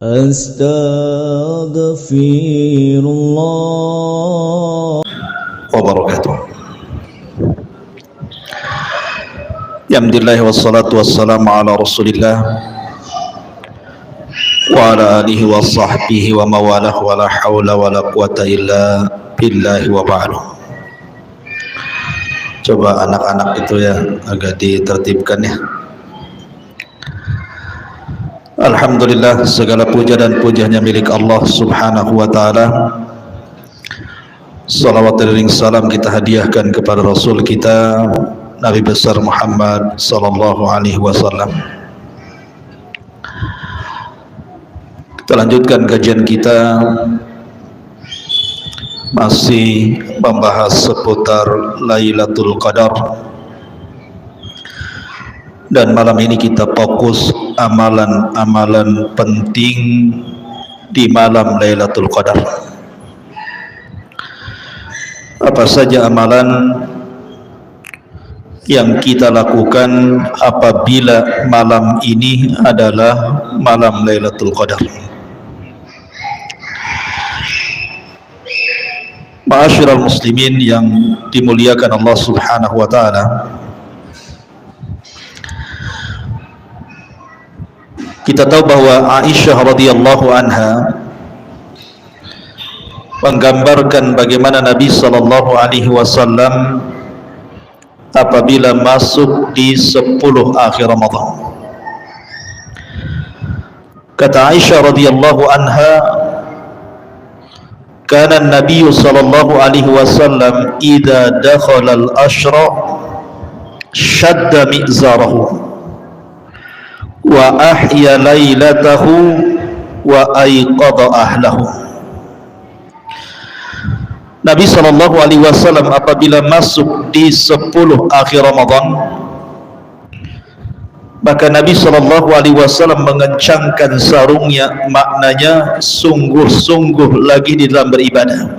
Astaghfirullah wabarakatuh. Alhamdulillah wassalatu wassalamu ala Rasulillah wa ala alihi wa sahbihi wa mawalah wa la hawla wa la quwata illa billahi wa ba'du. Coba anak-anak itu ya agak ditertibkan ya. Alhamdulillah, segala puja dan pujanya milik Allah subhanahu wa ta'ala. Salawat dan salam kita hadiahkan kepada Rasul kita Nabi besar Muhammad sallallahu alaihi wasallam. Kita lanjutkan kajian kita, masih membahas seputar Lailatul Qadar. Dan malam ini kita fokus amalan-amalan penting di malam Lailatul Qadar. Apa saja amalan yang kita lakukan apabila malam ini adalah malam Lailatul Qadar? Ma'asyiral muslimin yang dimuliakan Allah subhanahu wa ta'ala, kita tahu bahwa Aisyah radhiyallahu anha menggambarkan bagaimana Nabi sallallahu alaihi wasallam apabila masuk di 10 akhir Ramadan. Kata Aisyah radhiyallahu anha, kana Nabi sallallahu alaihi wasallam idza dakhala al-ashra shadda mi'zarahu wa ahya lailatahu wa ayqadha ahlahu. Nabi sallallahu alaihi wasallam apabila masuk di 10 akhir Ramadan, maka Nabi sallallahu alaihi wasallam mengencangkan sarungnya, maknanya sungguh-sungguh lagi di dalam beribadah.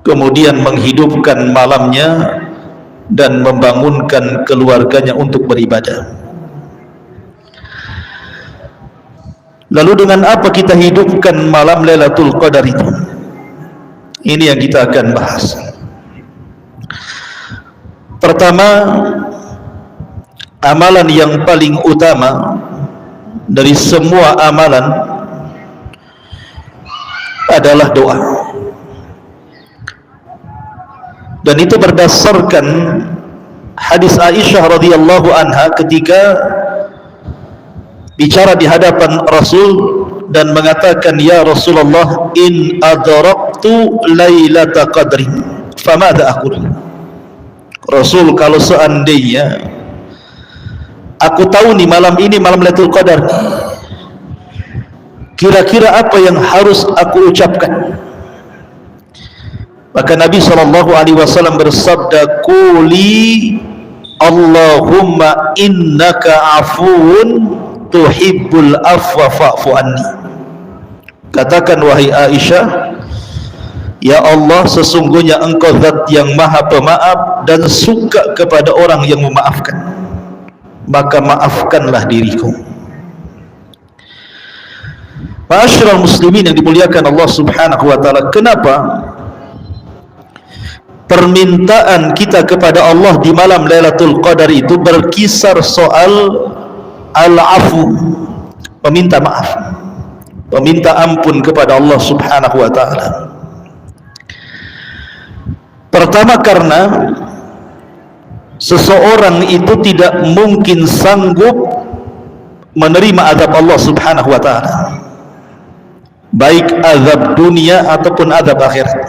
Kemudian menghidupkan malamnya dan membangunkan keluarganya untuk beribadah. Lalu dengan apa kita hidupkan malam Lailatul Qadar itu? Ini yang kita akan bahas. Pertama, amalan yang paling utama dari semua amalan adalah doa. Dan itu berdasarkan hadis Aisyah radhiyallahu anha ketika bicara di hadapan Rasul dan mengatakan, ya Rasulullah, in adraktu lailata qadrin famadha aqul. Rasul, kalau seandainya aku tahu nih malam ini malam Lailatul Qadar, kira-kira apa yang harus aku ucapkan? Maka Nabi SAW bersabda, quli Allahumma innaka afuun tuhibbul afwa fa'fu anni. Katakan, wahai Aisyah, ya Allah, sesungguhnya engkau zat yang maha pemaaf dan suka kepada orang yang memaafkan, maka maafkanlah diriku. Ma'asyiral muslimin yang dimuliakan Allah subhanahu wa ta'ala, kenapa permintaan kita kepada Allah di malam Lailatul Qadar itu berkisar soal al-afu, meminta maaf, meminta ampun kepada Allah subhanahu wa ta'ala? Pertama, karena seseorang itu tidak mungkin sanggup menerima azab Allah subhanahu wa ta'ala, baik azab dunia ataupun azab akhirat.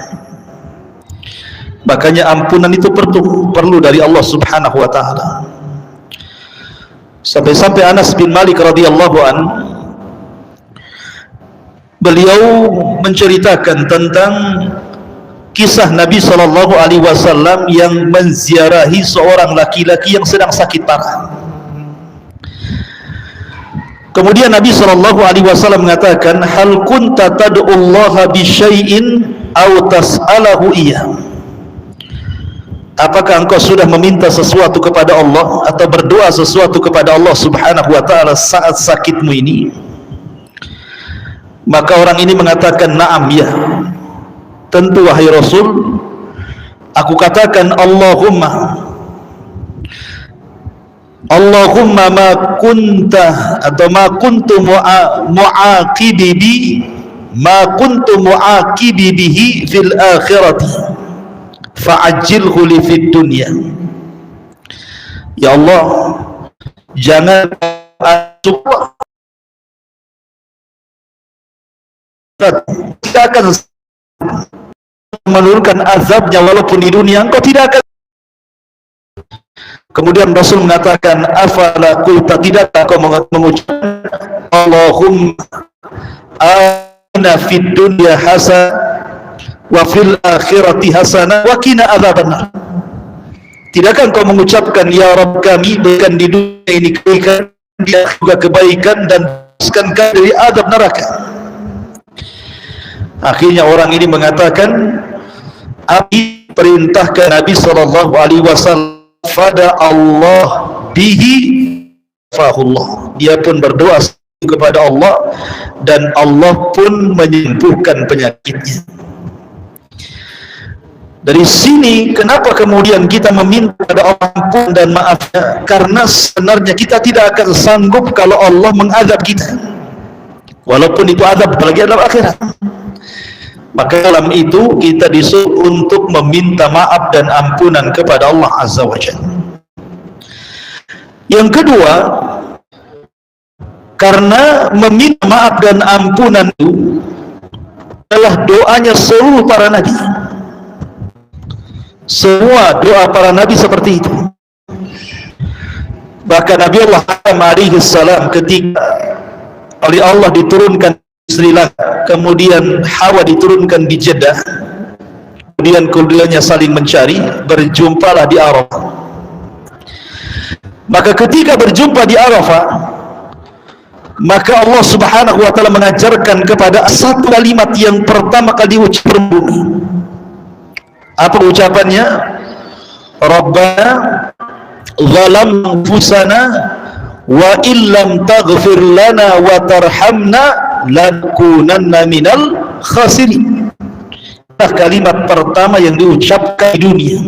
Makanya ampunan itu perlu dari Allah subhanahu wa ta'ala. Sampai-sampai Anas bin Malik radhiyallahu an, beliau menceritakan tentang kisah Nabi sallallahu alaihi wasallam yang menziarahi seorang laki-laki yang sedang sakit parah. Kemudian Nabi sallallahu alaihi wasallam mengatakan, hal kunta tad'ullaha bi syai'in aw tas'alahu iya. Apakah engkau sudah meminta sesuatu kepada Allah atau berdoa sesuatu kepada Allah subhanahu wa ta'ala saat sakitmu ini? Maka orang ini mengatakan, na'am, ya, tentu wahai Rasul. Aku katakan, Allahumma ma kunta atau ma kuntu mu'aqibi bi ma kuntu mu'aqibi bihi fil akhirati fa'ajjilhu li fid dunya. Ya Allah, jangan tidak akan menurunkan azabnya walaupun di dunia engkau tidak akan. Kemudian Rasul mengatakan, afala qulta, tidakkah kau mengucapkan Allahumma atina fid dunya hasanah wa fil akhirati hasanah wa qina adzabannar. Tidakkah kau mengucapkan, ya Rabb kami, berikan di dunia ini kebaikan, di akhirat juga kebaikan, dan bebaskan kami dari azab neraka. Akhirnya orang ini mengatakan, Abi perintahkan Nabi SAW, fada Allah bihi fahullah. Dia pun berdoa kepada Allah dan Allah pun menyembuhkan penyakitnya. Dari sini kenapa kemudian kita meminta kepada Allah ampun dan maafnya? Karena sebenarnya kita tidak akan sanggup kalau Allah mengazab kita, walaupun itu azab apalagi dalam akhirat. Maka dalam itu kita disuruh untuk meminta maaf dan ampunan kepada Allah Azza wa Jalla. Yang kedua, karena meminta maaf dan ampunan itu adalah doanya seluruh para nabi. Semua doa para nabi seperti itu. Bahkan Nabi Allah Adam alaihi salam ketika oleh Allah diturunkan Sri Lanka, kemudian Hawa diturunkan di Jeddah, kemudian keduanya saling mencari, berjumpalah di Arafah. Maka ketika berjumpa di Arafah, maka Allah Subhanahu wa ta'ala mengajarkan kepada satu kalimat yang pertama kali diucapkan bumi. Apa ucapannya? Rabbana zalamna anfusana wa illam taghfir lana wa tarhamna lanakunanna minal khasirin. Kalimat pertama yang diucapkan di dunia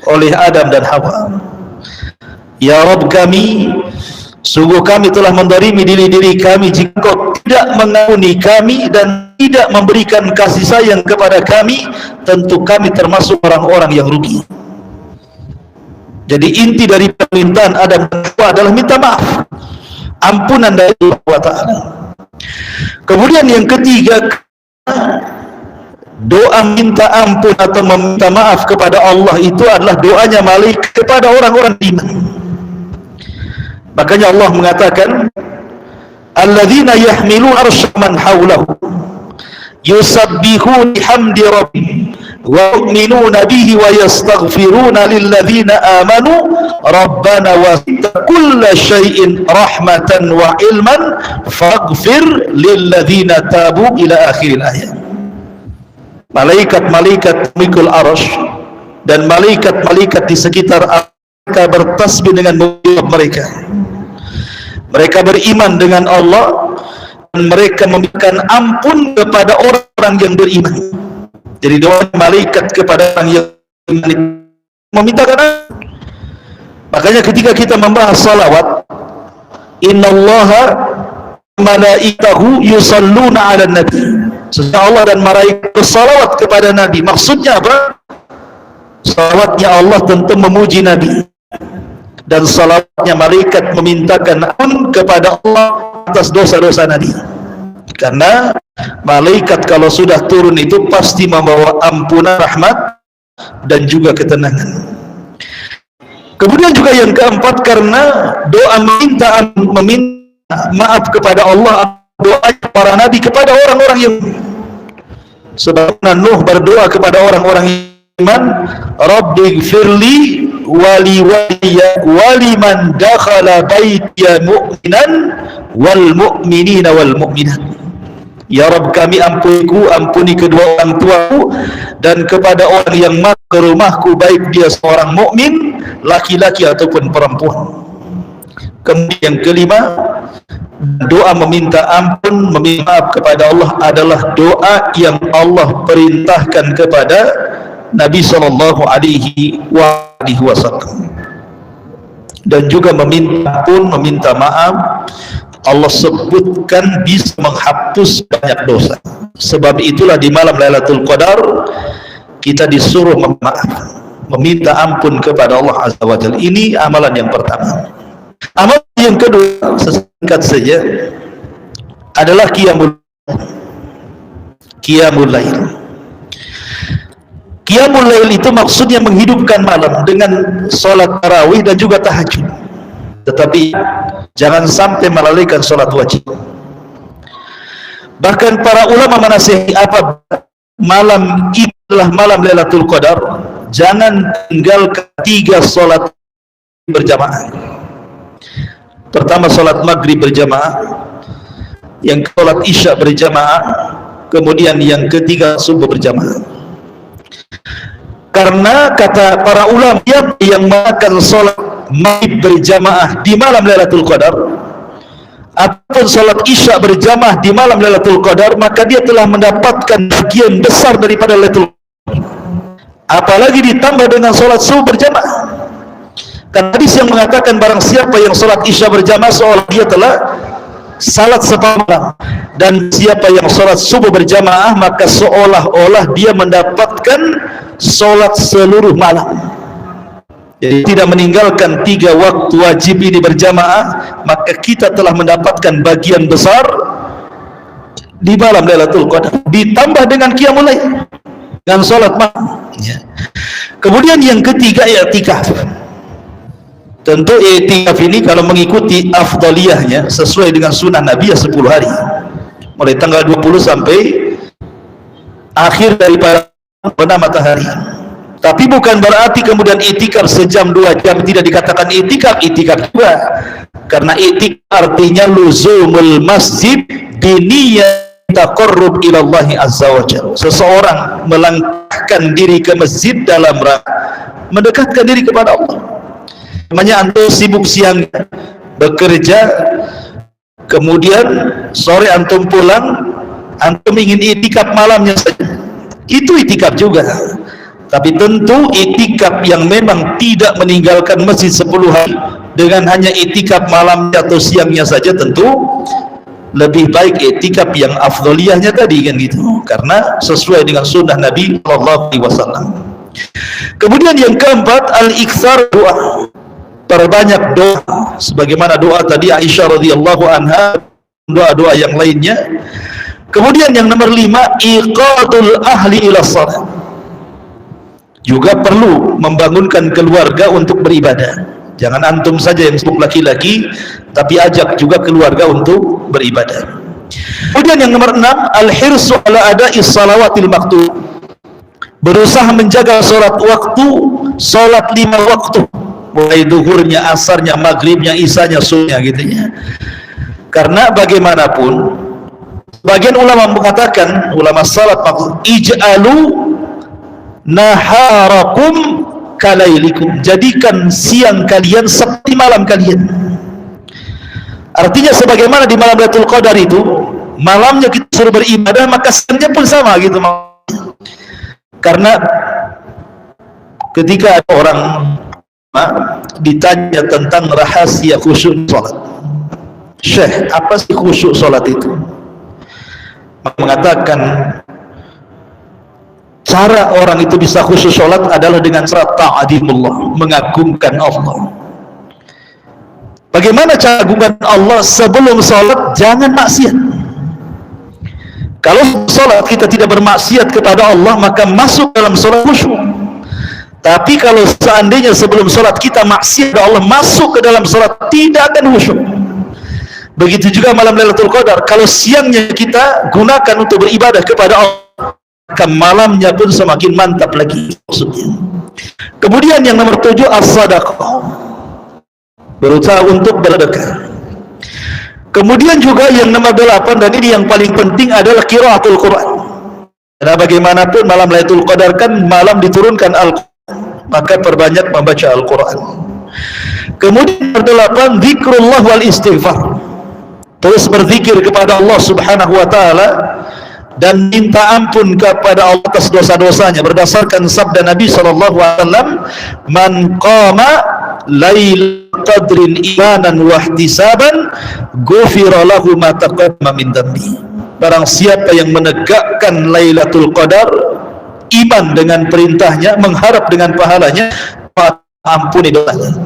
oleh Adam dan Hawa. Ya Rabb kami, sungguh kami telah mendolimi diri kami jika Engkau tidak mengampuni kami dan tidak memberikan kasih sayang kepada kami, tentu kami termasuk orang-orang yang rugi. Jadi inti dari permintaan Adam dan Hawa adalah minta maaf, ampunan dari Allah Ta'ala. Kemudian yang ketiga, doa minta ampun atau meminta maaf kepada Allah itu adalah doanya malaikat kepada orang-orang iman. Makanya Allah mengatakan, alladzina yahmiluna arsya man hawlahu yusabbihuna bihamdi rabbihim wa yu'minuna bihi wa yastaghfiruna lilladzina amanu rabbana wasi'ta kulla syai'in rahmatan wa ilman faghfir lilladzina tabu ila akhiril ayat. Malaikat-malaikat mikul arsy dan malaikat-malaikat di sekitar mereka bertasbih dengan mereka. Mereka beriman dengan Allah dan mereka memberikan ampun kepada orang yang beriman. Jadi doa malaikat kepada orang yang beriman memintakan ampun. Makanya ketika kita membahas salawat, innallaha malaikatahu yusalluna 'alan nabi. Sesungguhnya Allah dan malaikat bersalawat kepada Nabi. Maksudnya apa? Salawatnya Allah tentu memuji Nabi, dan salawatnya malaikat memintakan ampun kepada Allah atas dosa-dosa Nabi. Karena malaikat kalau sudah turun itu pasti membawa ampunan, rahmat, dan juga ketenangan. Kemudian juga yang keempat, karena doa meminta maaf kepada Allah, doa para nabi kepada orang-orang yang, sebagaimana Nuh berdoa kepada orang-orang iman, Rabbighfirli wali waliman dakhala baitiya mu'minan wal mu'minina wal mu'minat. Ya Rabb kami, ampuni kedua orang tuaku dan kepada orang yang masuk ke rumahku, baik dia seorang mukmin laki-laki ataupun perempuan. Kemudian yang kelima, doa meminta ampun, meminta maaf kepada Allah adalah doa yang Allah perintahkan kepada Nabi sallallahu alaihi wasallam. Dan juga meminta ampun, meminta maaf, Allah sebutkan bisa menghapus banyak dosa. Sebab itulah di malam Lailatul Qadar kita disuruh meminta ampun kepada Allah Azza wa Jalla. Ini amalan yang pertama. Amalan yang kedua, sesingkat saja, adalah qiyamul lail. Qiyamul lail itu maksudnya menghidupkan malam dengan sholat tarawih dan juga tahajud. Tetapi jangan sampai melalaikan sholat wajib. Bahkan para ulama menasihati, apa malam itulah malam Lailatul Qadar, jangan tinggalkan 3 sholat berjamaah. Pertama sholat maghrib berjamaah, yang sholat isya berjamaah, kemudian yang ketiga subuh berjamaah. Karena kata para ulama, yang melakukan sholat maghrib berjamaah di malam Lailatul Qadar ataupun sholat isya berjamaah di malam Lailatul Qadar, maka dia telah mendapatkan bagian besar daripada Lailatul Qadar. Apalagi ditambah dengan sholat subuh berjamaah. Kan hadis yang mengatakan barang siapa yang sholat isya berjamaah seolah dia telah salat separuh, dan siapa yang sholat subuh berjamaah maka seolah-olah dia mendapatkan sholat seluruh malam. Jadi tidak meninggalkan 3 waktu wajib ini berjamaah, maka kita telah mendapatkan bagian besar di malam Lailatul Qadar, ditambah dengan qiyamul lail, dengan sholat malam. Kemudian yang ketiga, i'tikaf. Tentu i'tikaf ini kalau mengikuti afdaliyahnya sesuai dengan sunnah Nabi 10 hari, mulai tanggal 20 sampai akhir daripada matahari. Tapi bukan berarti kemudian i'tikaf sejam 2 jam tidak dikatakan i'tikaf juga, karena i'tikaf artinya luzumul masjid biniyat taqarrub ila Allah azza wa jalla. Seseorang melangkahkan diri ke masjid dalam rangka mendekatkan diri kepada Allah. Namanya antum sibuk siang bekerja, kemudian sore antum pulang, antum ingin i'tikaf malamnya saja, itu i'tikaf juga. Tapi tentu i'tikaf yang memang tidak meninggalkan masjid 10 hari dengan hanya i'tikaf malamnya atau siangnya saja, tentu lebih baik i'tikaf yang afdoliyahnya tadi, kan gitu, karena sesuai dengan sunnah Nabi sallallahu alaihi wasallam. Kemudian yang keempat, al-iktsar doa, perbanyak doa, sebagaimana doa tadi Aisyah radhiyallahu anha, doa-doa yang lainnya. Kemudian yang nomor 5, iqadul ahli ila shalah. Juga perlu membangunkan keluarga untuk beribadah. Jangan antum saja yang sibuk laki-laki, tapi ajak juga keluarga untuk beribadah. Kemudian yang nomor 6, al-hirsu ala ada'is salawatil maktub. Berusaha menjaga salat waktu, salat 5 waktu, mulai duhurnya, asarnya, maghribnya, isanya, subuhnya, gitu ya. Karena bagaimanapun bagian ulama mengatakan, ulama salat, ij'alu naharakum kalailikum, jadikan siang kalian seperti malam kalian. Artinya sebagaimana di malam Lailatul Qadar itu malamnya kita suruh beribadah, maka siangnya pun sama gitu. Karena ketika ada orang ditanya tentang rahasia khusyuk salat, Syekh, apa sih khusyuk salat itu? Mengatakan cara orang itu bisa khusyuk salat adalah dengan cara ta'zimullah, mengagungkan Allah. Bagaimana cara mengagungkan Allah? Sebelum salat jangan maksiat. Kalau salat kita tidak bermaksiat kepada Allah, maka masuk dalam salat khusyuk. Tapi kalau seandainya sebelum salat kita maksiat kepada Allah, masuk ke dalam salat tidak akan khusyuk. Begitu juga malam Lailatul Qadar, kalau siangnya kita gunakan untuk beribadah kepada Allah, maka malamnya pun semakin mantap lagi maksudnya. Kemudian yang nomor 7, as-sadaqah, berusaha untuk bersedekah. Kemudian juga yang nomor 8, dan ini yang paling penting, adalah qiraatul Quran. Karena bagaimanapun malam Lailatul Qadar kan malam diturunkan Al-Quran, maka perbanyak membaca Al-Quran. Kemudian ke-8 zikrullah wal istighfar, terus berzikir kepada Allah Subhanahu wa taala dan minta ampun kepada Allah atas dosa-dosanya berdasarkan sabda Nabi sallallahu alaihi wasallam, man qama lailatul qadrin imanan wa ihtisaban ghufira lahu ma taqaddama min dhanbi. Barang siapa yang menegakkan Lailatul Qadar, iman dengan perintahnya, mengharap dengan pahalanya, maka ampuni dosanya.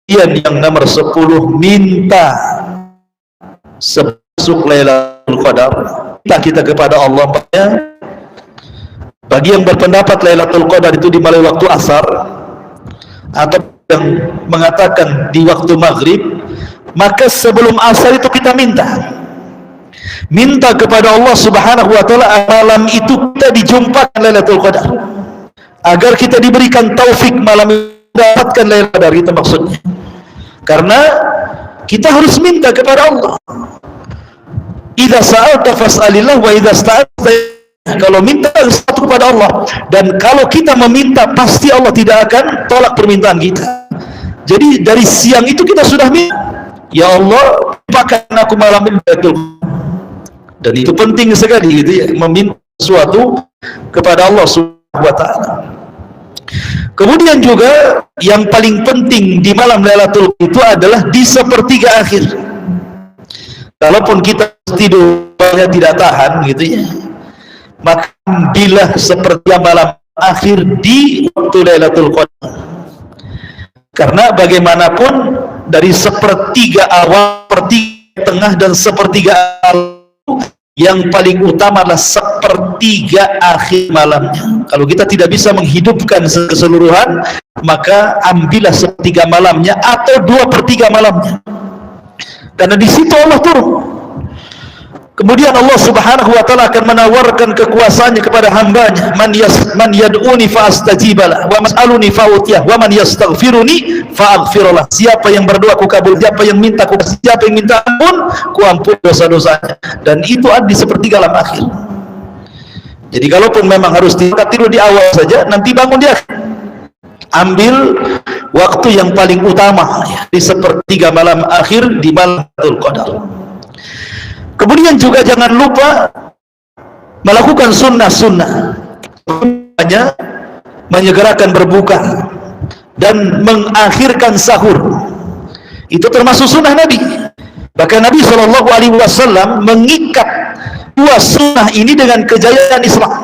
Yang nomor 10, minta sebelum Lailatul Qadar, minta kita kepada Allah. Bagi yang berpendapat Lailatul Qadar itu di malam waktu asar, atau yang mengatakan di waktu maghrib, maka sebelum asar itu kita minta kepada Allah Subhanahu wa taala malam itu kita dijumpakan Lailatul Qadar, agar kita diberikan taufik malam mendapatkan Lailatul Qadar, itu maksudnya. Karena kita harus minta kepada Allah. Idza sa'alta fas'alillah wa idza sta'anta, kalau minta satu kepada Allah, dan kalau kita meminta pasti Allah tidak akan tolak permintaan kita. Jadi dari siang itu kita sudah minta, ya Allah, pakai aku malam ini Lailatul Qadar. Dan itu penting sekali gitu ya, meminta sesuatu kepada Allah Subhanahu wa taala. Kemudian juga yang paling penting di malam Lailatul Qadar itu adalah di sepertiga akhir. Kalaupun kita tidurnya tidak tahan gitu ya, maka bila sepertiga malam akhir di waktu Lailatul Qadar. Karena bagaimanapun dari sepertiga awal, sepertiga tengah dan sepertiga awal, yang paling utama adalah sepertiga akhir malamnya. Kalau kita tidak bisa menghidupkan keseluruhan, maka ambillah sepertiga malamnya atau 2/3 malamnya, karena di situ Allah turun. Kemudian Allah Subhanahu wa taala akan menawarkan kekuasaannya kepada hambanya, man yad'uni fa astajibalah wa mas'aluni fa utiyah wa man yastaghfiruni fa aghfirullah. Siapa yang berdoa ku kabul, siapa yang minta ku kasih, siapa yang minta ampun ku ampuni dosa-dosanya. Dan itu ada di sepertiga malam akhir. Jadi kalaupun memang harus tidur di awal saja, nanti bangun di akhir. Ambil waktu yang paling utama ya, di sepertiga malam akhir di malam Lailatul Qadar. Kemudian juga jangan lupa melakukan sunnah-sunnah, menyegerakan berbuka dan mengakhirkan sahur. Itu termasuk sunnah Nabi. Bahkan Nabi SAW mengikat dua sunnah ini dengan kejayaan Islam.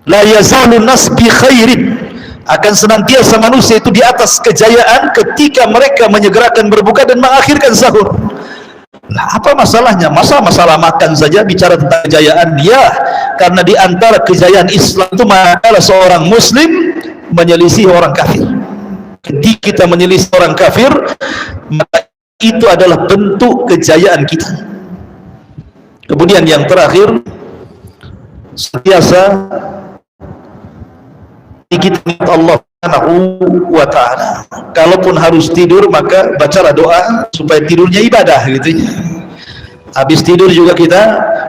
La yazalun nas bi khairin, akan senantiasa manusia itu di atas kejayaan ketika mereka menyegerakan berbuka dan mengakhirkan sahur. Nah, apa masalahnya? Masalah makan saja bicara tentang kejayaan? Ya, karena di antara kejayaan Islam itu adalah seorang muslim menyelisih orang kafir. Ketika kita menyelisih orang kafir, maka itu adalah bentuk kejayaan kita. Kemudian yang terakhir, senantiasa kita minta Allah Subhanahu wa ta'ala. Kalaupun harus tidur, maka bacalah doa supaya tidurnya ibadah gitu ya. Habis tidur juga kita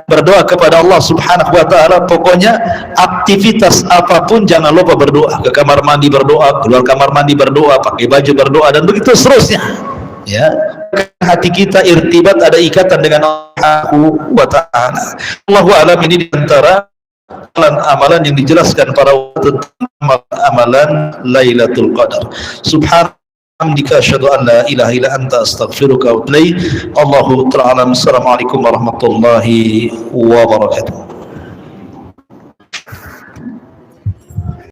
berdoa kepada Allah Subhanahu wa ta'ala. Pokoknya aktivitas apapun jangan lupa berdoa. Ke kamar mandi berdoa, keluar kamar mandi berdoa, pakai baju berdoa, dan begitu seterusnya ya. Hati kita irtibat, ada ikatan dengan Allah Subhanahu wa ta'ala. Allahu a'lam. Ini di antara amalan yang dijelaskan para ulama tentang amalan Lailatul Qadar. Subhanaka asyhadu an la ilaha illa anta astaghfiruka wa atubu ilaik. Allahu ta'ala. Assalamualaikum warahmatullahi wabarakatuh.